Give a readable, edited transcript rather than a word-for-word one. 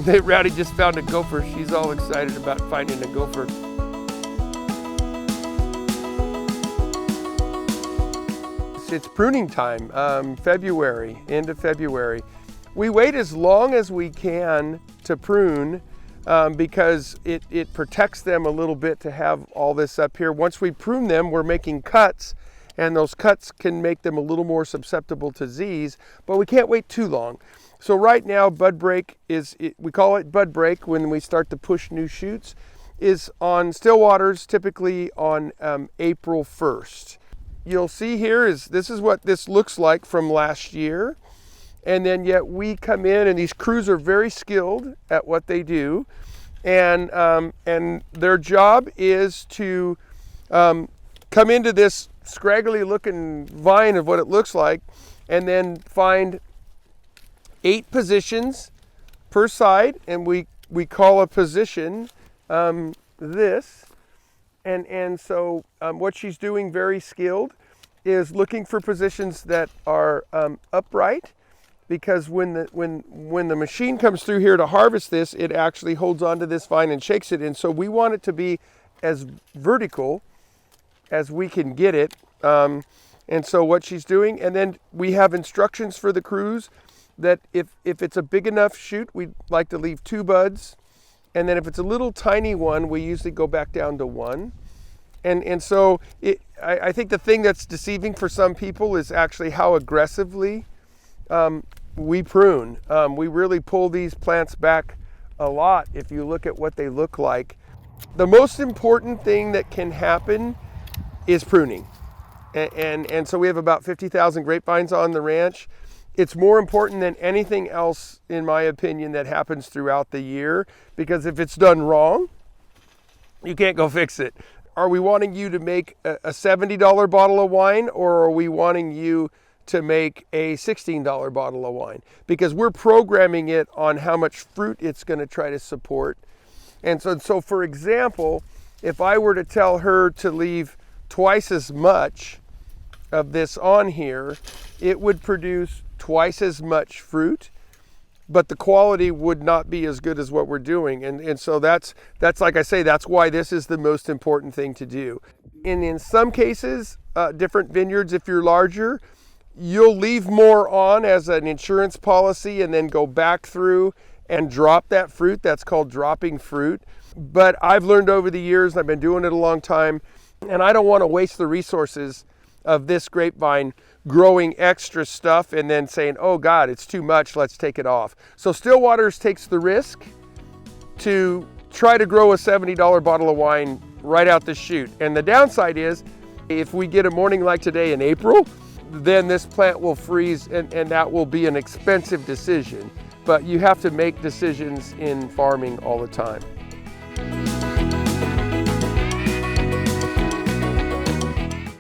Rowdy just found a gopher. She's all excited about finding a gopher. It's pruning time, February, end of February. We wait as long as we can to prune because it protects them a little bit to have all this up here. Once we prune them, we're making cuts, and those cuts can make them a little more susceptible to disease, but we can't wait too long. So right now, bud break we call it bud break when we start to push new shoots, is on StillWaters, typically on April 1st. You'll see here this is what this looks like from last year. And then yet we come in, and these crews are very skilled at what they do. And their job is to come into this scraggly looking vine of what it looks like, and then find 8 positions per side, and we call a position this. And so what she's doing, very skilled, is looking for positions that are upright, because when the machine comes through here to harvest this, it actually holds onto this vine and shakes it. And so we want it to be as vertical as we can get it. And so what she's doing, and then we have instructions for the crews that if it's a big enough shoot, we'd like to leave 2 buds. And then if it's a little tiny one, we usually go back down to 1. And so I think the thing that's deceiving for some people is actually how aggressively we prune. We really pull these plants back a lot if you look at what they look like. The most important thing that can happen is pruning. And so we have about 50,000 grapevines on the ranch. It's more important than anything else, in my opinion, that happens throughout the year, because if it's done wrong, you can't go fix it. Are we wanting you to make a $70 bottle of wine, or are we wanting you to make a $16 bottle of wine? Because we're programming it on how much fruit it's going to try to support. And so for example, if I were to tell her to leave twice as much of this on here, it would produce twice as much fruit, but the quality would not be as good as what we're doing. And so that's like I say, that's why this is the most important thing to do. And in some cases, different vineyards, if you're larger, you'll leave more on as an insurance policy and then go back through and drop that fruit. That's called dropping fruit. But I've learned over the years, and I've been doing it a long time, and I don't want to waste the resources of this grapevine growing extra stuff and then saying, oh God, it's too much, let's take it off. So StillWaters takes the risk to try to grow a $70 bottle of wine right out the chute. And the downside is, if we get a morning like today in April, then this plant will freeze, and that will be an expensive decision. But you have to make decisions in farming all the time.